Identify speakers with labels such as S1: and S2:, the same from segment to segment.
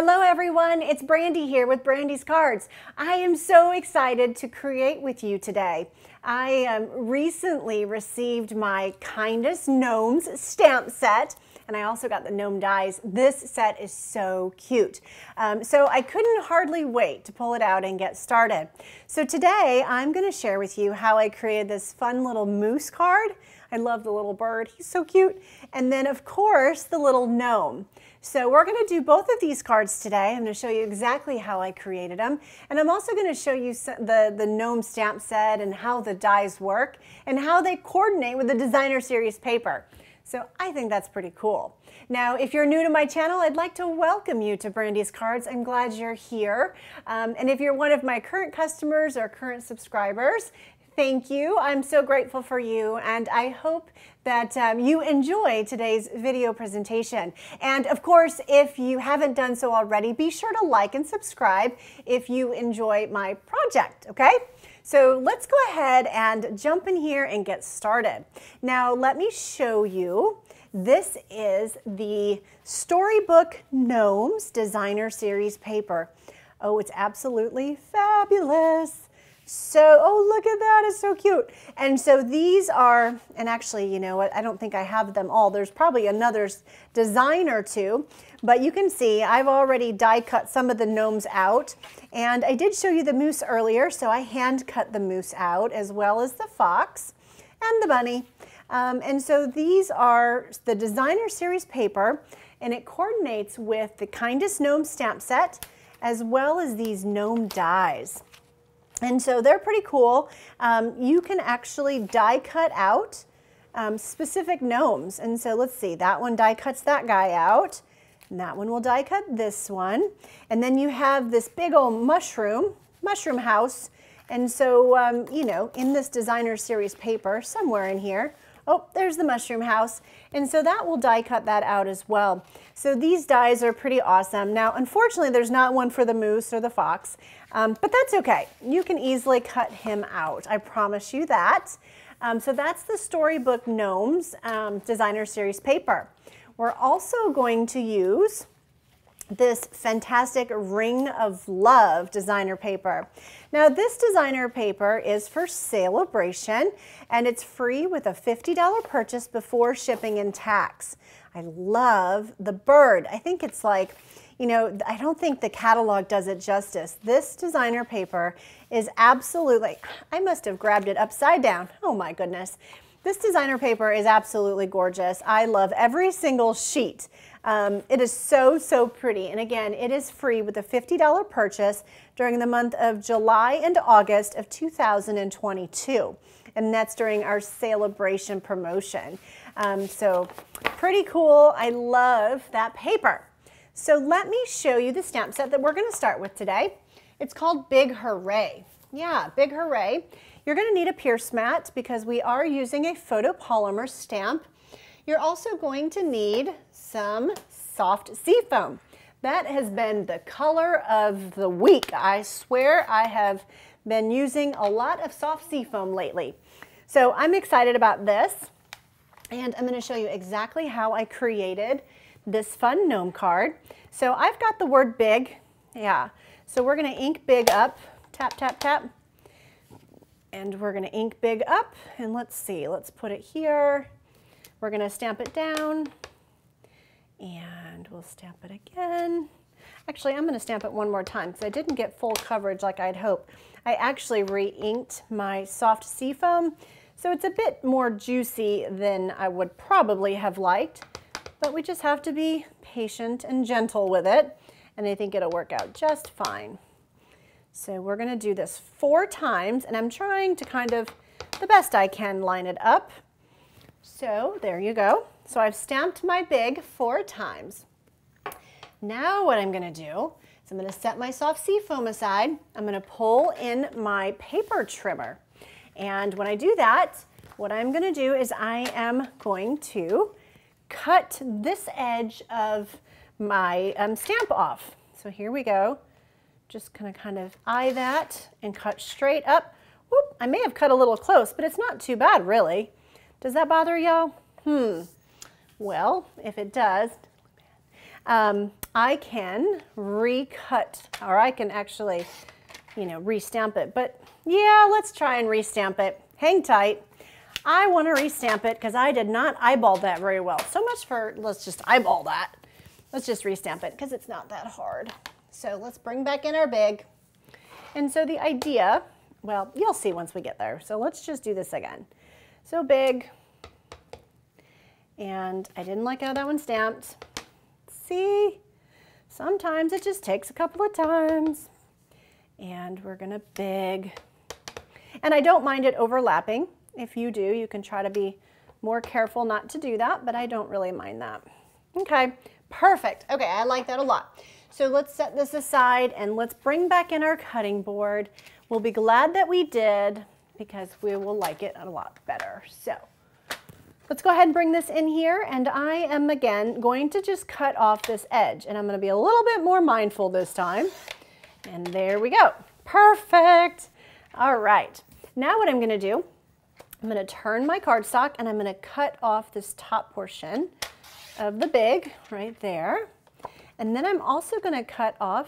S1: Hello everyone, it's Brandy here with BrandysCards. I am so excited to create with you today. I recently received my Kindest Gnomes stamp set, and I also got the gnome dies. This set is so cute. So I couldn't hardly wait to pull it out and get started. So today I'm going to share with you how I created this fun little moose card. I love the little bird, he's so cute. And then of course the little gnome. So we're going to do both of these cards today. I'm going to show you exactly how I created them. And I'm also going to show you the gnome stamp set and how the dies work and how they coordinate with the designer series paper. So I think that's pretty cool. Now, if you're new to my channel, I'd like to welcome you to BrandysCards. I'm glad you're here. And if you're one of my current customers or current subscribers, thank you. I'm so grateful for you, and I hope that you enjoy today's video presentation. And of course, if you haven't done so already, be sure to like and subscribe if you enjoy my project, okay? So let's go ahead and jump in here and get started. Now, let me show you. This is the Storybook Gnomes Designer Series paper. Oh, it's absolutely fabulous. So, oh, look at that, it's so cute. And so these are, and actually, you know what, I don't think I have them all. There's probably another design or two, but you can see I've already die cut some of the gnomes out. And I did show you the moose earlier, so I hand cut the moose out as well as the fox and the bunny. And so these are the designer series paper, and it coordinates with the Kindest Gnomes stamp set as well as these gnome dies. And so they're pretty cool. You can actually die cut out specific gnomes. And so let's see, that one die cuts that guy out. And that one will die cut this one. And then you have this big old mushroom house. And so, you know, in this designer series paper, somewhere in here, oh, there's the mushroom house. And so that will die cut that out as well. So these dies are pretty awesome. Now, unfortunately, there's not one for the moose or the fox, but that's okay. You can easily cut him out. I promise you that. So that's the Storybook Gnomes Designer Series paper. We're also going to use this fantastic Ring of Love designer paper. Now this designer paper is for Celebration, and it's free with a $50 purchase before shipping and tax. I love the bird. I think it's like, you know, I don't think the catalog does it justice. This designer paper is absolutely, I must have grabbed it upside down. Oh my goodness. This designer paper is absolutely gorgeous. I love every single sheet. It is so pretty. And again, it is free with a $50 purchase during the month of July and August of 2022. And that's during our Celebration promotion. So pretty cool. I love that paper. So let me show you the stamp set that we're going to start with today. It's called Big Hooray. Yeah, Big Hooray. You're going to need a pierce mat because we are using a photopolymer stamp. You're also going to need some soft seafoam. That has been the color of the week. I swear I have been using a lot of soft seafoam lately. So I'm excited about this, and I'm going to show you exactly how I created this fun gnome card. So I've got the word big. Yeah. So we're going to ink big up. Tap, tap, tap. And we're going to ink big up, and let's see, let's put it here. We're going to stamp it down, and we'll stamp it again. Actually, I'm going to stamp it one more time because I didn't get full coverage like I'd hoped. I actually re-inked my soft seafoam, so it's a bit more juicy than I would probably have liked, but we just have to be patient and gentle with it, and I think it'll work out just fine. So we're going to do this 4 times, and I'm trying to kind of, the best I can, line it up. So there you go. So I've stamped my big 4 times. Now what I'm going to do is I'm going to set my soft seafoam aside. I'm going to pull in my paper trimmer. And when I do that, what I'm going to do is I am going to cut this edge of my stamp off. So here we go. Just gonna kind of eye that and cut straight up. Whoop, I may have cut a little close, but it's not too bad really. Does that bother y'all? Well, if it does, I can recut, or I can actually, you know, restamp it. But yeah, let's try and restamp it. Hang tight. I want to restamp it because I did not eyeball that very well. So much for, let's just eyeball that. Let's just restamp it because it's not that hard. So let's bring back in our big. And so the idea, well, you'll see once we get there. So let's just do this again. So big. And I didn't like how that one stamped. See? Sometimes it just takes a couple of times. And we're gonna big. And I don't mind it overlapping. If you do, you can try to be more careful not to do that, but I don't really mind that. Okay, perfect. Okay, I like that a lot. So let's set this aside and let's bring back in our cutting board. We'll be glad that we did because we will like it a lot better. So let's go ahead and bring this in here, and I am again going to just cut off this edge, and I'm going to be a little bit more mindful this time. And there we go. Perfect. All right. Now what I'm going to do, I'm going to turn my cardstock and I'm going to cut off this top portion of the big right there. And then I'm also going to cut off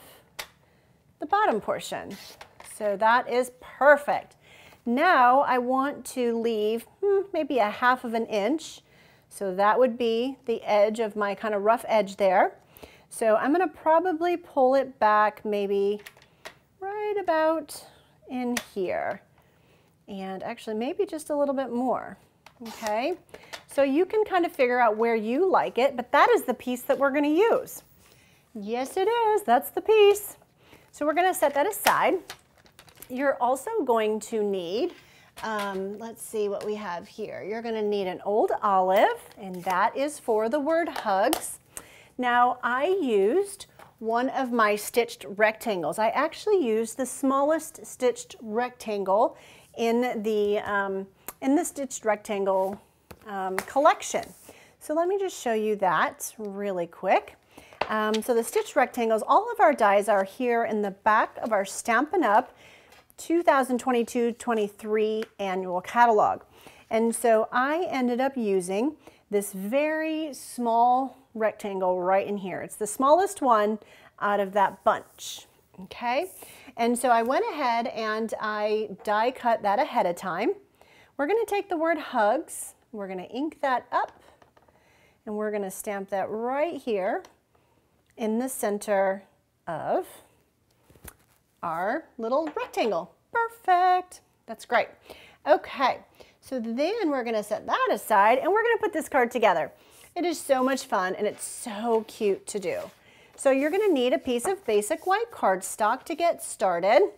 S1: the bottom portion. So that is perfect. Now I want to leave maybe a half of an inch. So that would be the edge of my kind of rough edge there. So I'm going to probably pull it back maybe right about in here. And actually maybe just a little bit more. Okay. So you can kind of figure out where you like it, but that is the piece that we're going to use. Yes, it is. That's the piece. So we're going to set that aside. You're also going to need, let's see what we have here. You're going to need an old olive, and that is for the word hugs. Now, I used one of my stitched rectangles. I actually used the smallest stitched rectangle in the stitched rectangle collection. So let me just show you that really quick. So the stitched rectangles, all of our dies are here in the back of our Stampin' Up! 2022-23 annual catalog. And so I ended up using this very small rectangle right in here. It's the smallest one out of that bunch, okay? And so I went ahead and I die cut that ahead of time. We're gonna take the word hugs, we're gonna ink that up, and we're gonna stamp that right here in the center of our little rectangle. Perfect. That's great. Okay, so then we're going to set that aside and we're going to put this card together. It is so much fun and it's so cute to do. So you're going to need a piece of basic white cardstock to get started.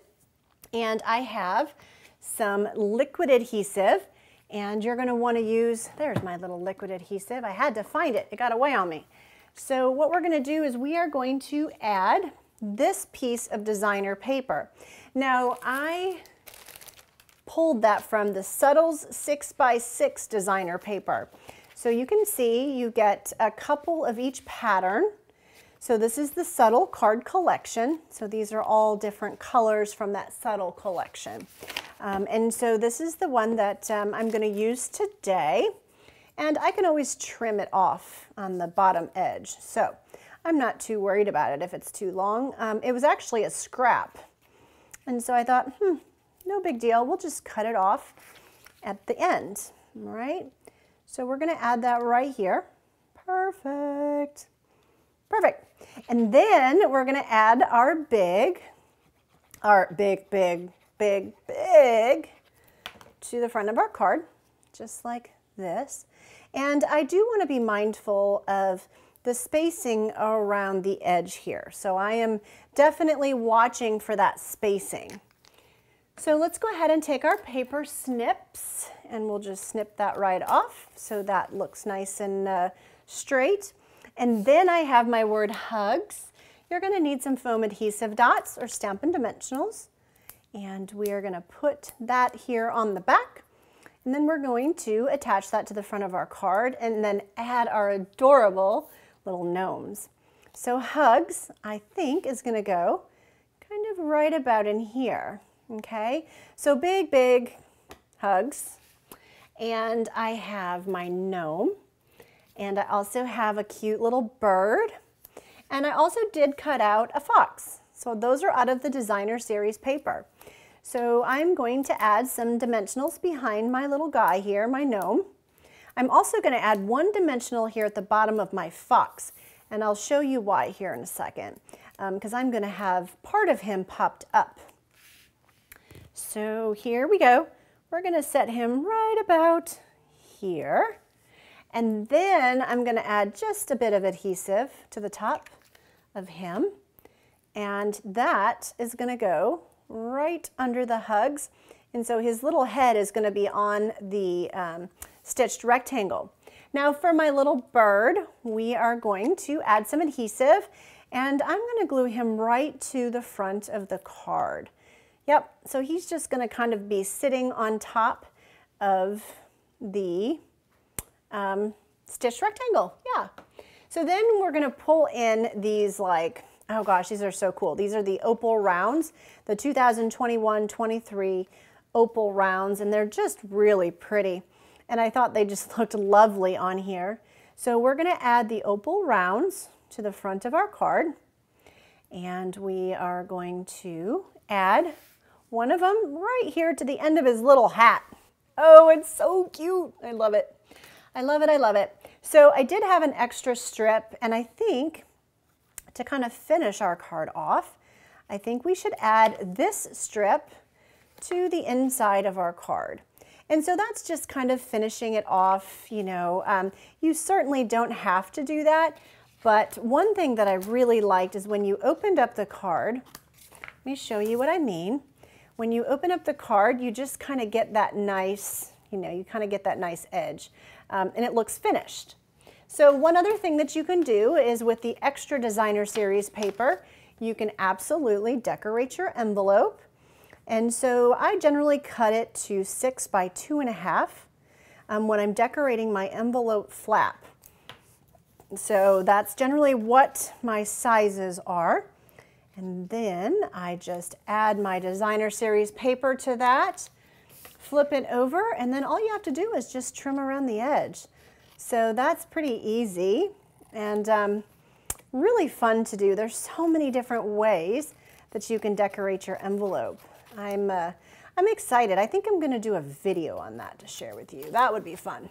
S1: And I have some liquid adhesive, and you're going to want to use, there's my little liquid adhesive. I had to find it. It got away on me. So what we're going to do is we are going to add this piece of designer paper. Now I pulled that from the Subtles 6x6 designer paper. So you can see you get a couple of each pattern. So this is the Subtle card collection. So these are all different colors from that Subtle collection. And so this is the one that I'm going to use today. And I can always trim it off on the bottom edge. So I'm not too worried about it if it's too long. It was actually a scrap. And so I thought, no big deal. We'll just cut it off at the end, all right? So we're gonna add that right here. Perfect. Perfect. And then we're gonna add our big to the front of our card, just like this. And I do want to be mindful of the spacing around the edge here. So I am definitely watching for that spacing. So let's go ahead and take our paper snips and we'll just snip that right off so that looks nice and straight. And then I have my word hugs. You're going to need some foam adhesive dots or Stampin' Dimensionals. And we are going to put that here on the back. And then we're going to attach that to the front of our card and then add our adorable little gnomes. So hugs, I think, is going to go kind of right about in here. Okay, so big hugs. And I have my gnome. And I also have a cute little bird. And I also did cut out a fox. So those are out of the designer series paper. So I'm going to add some dimensionals behind my little guy here, my gnome. I'm also going to add one dimensional here at the bottom of my fox, and I'll show you why here in a second, because I'm going to have part of him popped up. So here we go. We're going to set him right about here, and then I'm going to add just a bit of adhesive to the top of him, and that is going to go right under the hugs, and so his little head is going to be on the stitched rectangle. Now for my little bird, we are going to add some adhesive, and I'm going to glue him right to the front of the card. Yep, so he's just going to kind of be sitting on top of the stitched rectangle. Yeah. So then we're going to pull in these, like, oh gosh, these are so cool. These are the opal rounds, the 2021-23 opal rounds, and they're just really pretty. And I thought they just looked lovely on here. So we're going to add the opal rounds to the front of our card. And we are going to add one of them right here to the end of his little hat. Oh, it's so cute. I love it. I love it. I love it. So I did have an extra strip, and I think to kind of finish our card off, I think we should add this strip to the inside of our card. And so that's just kind of finishing it off, you know. You certainly don't have to do that, but one thing that I really liked is when you opened up the card, let me show you what I mean. When you open up the card, you just kind of get that nice, you know, you kind of get that nice edge, and it looks finished. So one other thing that you can do is with the extra designer series paper, you can absolutely decorate your envelope. And so I generally cut it to 6 by 2.5 when I'm decorating my envelope flap. So that's generally what my sizes are. And then I just add my designer series paper to that, flip it over, and then all you have to do is just trim around the edge. So that's pretty easy and really fun to do. There's so many different ways that you can decorate your envelope. I'm excited. I think I'm going to do a video on that to share with you. That would be fun.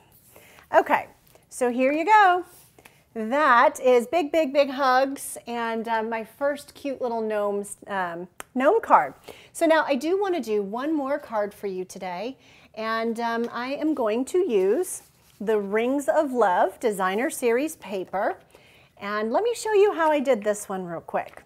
S1: Okay, so here you go. That is big, big, big hugs and my first cute little gnome card. So now I do want to do one more card for you today, and I am going to use the Rings of Love designer series paper, and let me show you how I did this one real quick.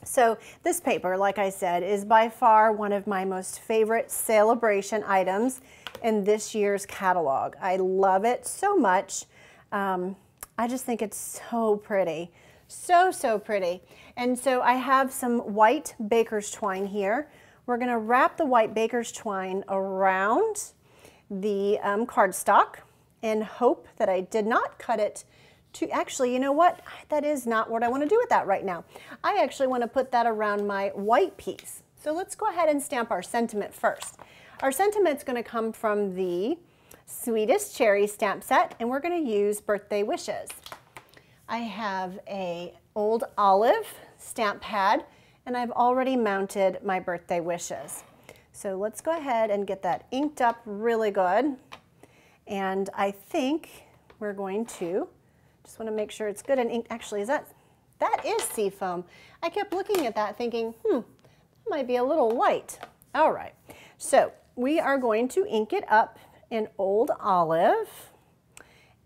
S1: So this paper, like I said, is by far one of my most favorite celebration items in this year's catalog. I love it so much. I just think it's so pretty. So, so pretty. And so I have some white baker's twine here. We're going to wrap the white baker's twine around the cardstock and hope that I did not cut it to, actually, you know what? That is not what I want to do with that right now. I actually want to put that around my white piece. So let's go ahead and stamp our sentiment first. Our sentiment's going to come from the Sweetest Cherries stamp set, and we're going to use birthday wishes. I have a old olive stamp pad, and I've already mounted my birthday wishes. So let's go ahead and get that inked up really good. And I think we're going to just want to make sure it's good and inked. Actually, that is seafoam. I kept looking at that thinking, that might be a little white. All right, so we are going to ink it up in old olive,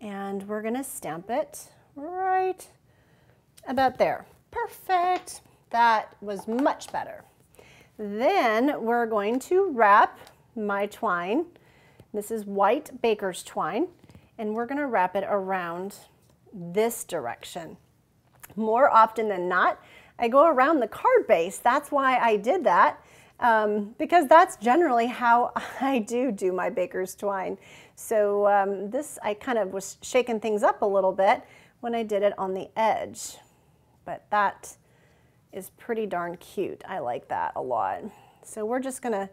S1: and we're going to stamp it right about there. Perfect. That was much better. Then we're going to wrap my twine. This is white baker's twine, and we're going to wrap it around this direction. More often than not, I go around the card base. That's why I did that, because that's generally how I do my baker's twine. So this, I kind of was shaking things up a little bit when I did it on the edge, but that is pretty darn cute. I like that a lot. So we're just going to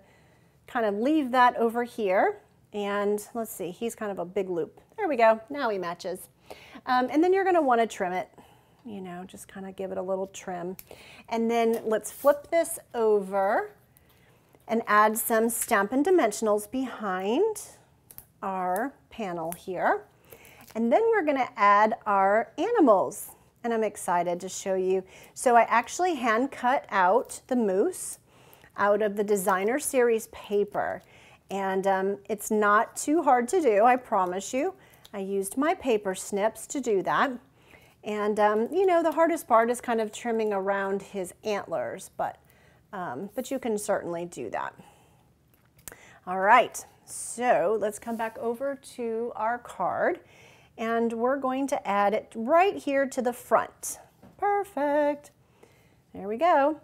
S1: kind of leave that over here, and let's see, he's kind of a big loop. There we go. Now he matches. And then you're going to want to trim it. you know, just kind of give it a little trim. And then let's flip this over and add some Stampin' Dimensionals behind our panel here. And then we're going to add our animals. And I'm excited to show you. So I actually hand cut out the moose out of the Designer Series paper. And it's not too hard to do, I promise you. I used my paper snips to do that. And you know, the hardest part is kind of trimming around his antlers, but you can certainly do that. All right, so let's come back over to our card, and we're going to add it right here to the front. Perfect. There we go.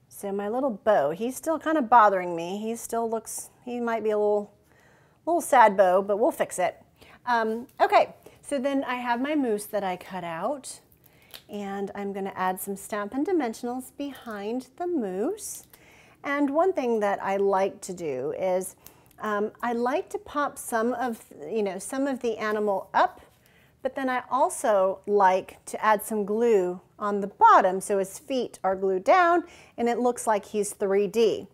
S1: So my little bow, he's still kind of bothering me. He still looks, he might be a little sad bow, but we'll fix it. Okay, so then I have my moose that I cut out, and I'm going to add some Stampin' Dimensionals behind the moose. And one thing that I like to do is I like to pop some of the animal up, but then I also like to add some glue on the bottom so his feet are glued down and it looks like he's 3D.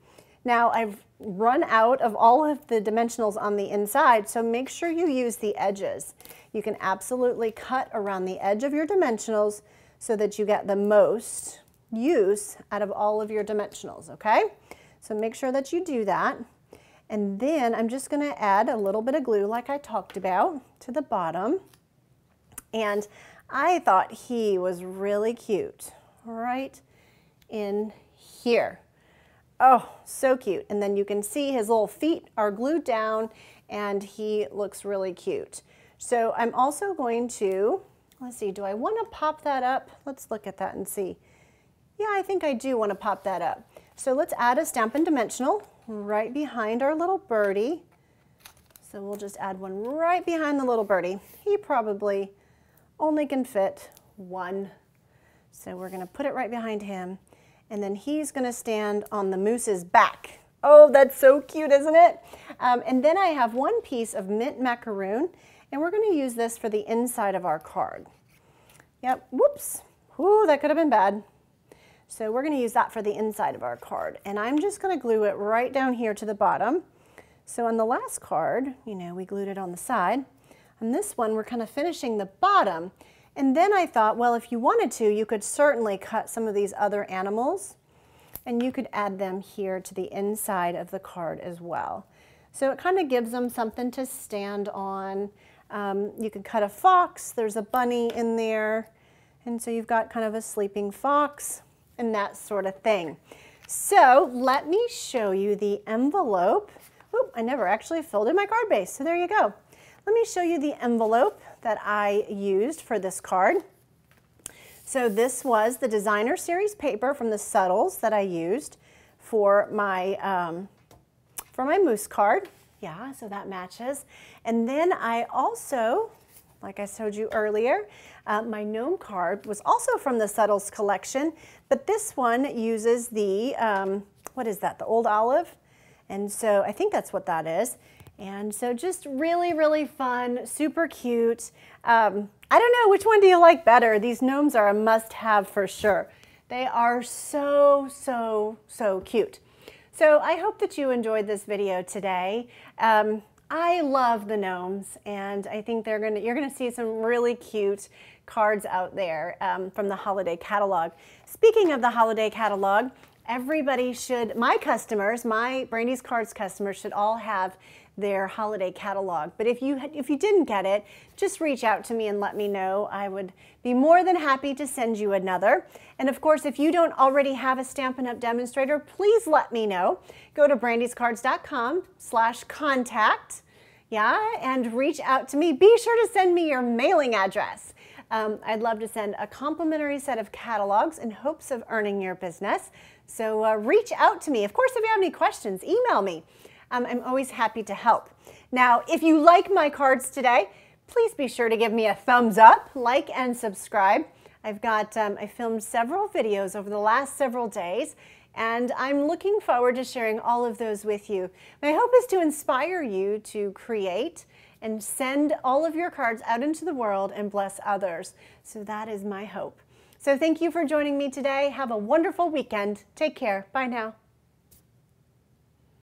S1: Now I've run out of all of the dimensionals on the inside, so make sure you use the edges. You can absolutely cut around the edge of your dimensionals so that you get the most use out of all of your dimensionals, okay? So make sure that you do that. And then I'm just going to add a little bit of glue like I talked about to the bottom. And I thought he was really cute right in here. Oh, so cute. And then you can see his little feet are glued down and he looks really cute. So I'm also going to, let's see, do I want to pop that up? Let's look at that and see. Yeah, I think I do want to pop that up. So let's add a Stampin' Dimensional right behind our little birdie. So we'll just add one right behind the little birdie. He probably only can fit one. So we're going to put it right behind him. And then he's going to stand on the moose's back. Oh, that's so cute, isn't it? And then I have one piece of mint macaroon, and we're going to use this for the inside of our card. Yep, whoops. Ooh, that could have been bad. So we're going to use that for the inside of our card. And I'm just going to glue it right down here to the bottom. So on the last card, you know, we glued it on the side. On this one, we're kind of finishing the bottom. And then I thought, well, if you wanted to, you could certainly cut some of these other animals and you could add them here to the inside of the card as well. So it kind of gives them something to stand on. You could cut a fox, there's a bunny in there, and so you've got kind of a sleeping fox and that sort of thing. So let me show you the envelope. Oop, I never actually filled in my card base, so there you go. Let me show you the envelope that I used for this card. So this was the Designer Series paper from the Subtles that I used for my moose card. Yeah, so that matches. And then I also, like I showed you earlier, my gnome card was also from the Subtles collection, but this one uses the, what is that, the old olive? And so I think that's what that is. And so just really, really fun, super cute. I don't know, which one do you like better? These gnomes are a must-have for sure. They are so, so, so cute. So I hope that you enjoyed this video today. I love the gnomes, and I think you're gonna see some really cute cards out there from the holiday catalog. Speaking of the holiday catalog, everybody should, my customers, my BrandysCards customers should all have their holiday catalog. But if you didn't get it, just reach out to me and let me know. I would be more than happy to send you another. And of course, if you don't already have a Stampin' Up! Demonstrator, please let me know. Go to brandyscards.com/contact, yeah, and reach out to me. Be sure to send me your mailing address. I'd love to send a complimentary set of catalogs in hopes of earning your business. So reach out to me. Of course, if you have any questions, email me. I'm always happy to help. Now, if you like my cards today, please be sure to give me a thumbs up, like, and subscribe. I filmed several videos over the last several days, and I'm looking forward to sharing all of those with you. My hope is to inspire you to create and send all of your cards out into the world and bless others. So that is my hope. So thank you for joining me today. Have a wonderful weekend. Take care. Bye now.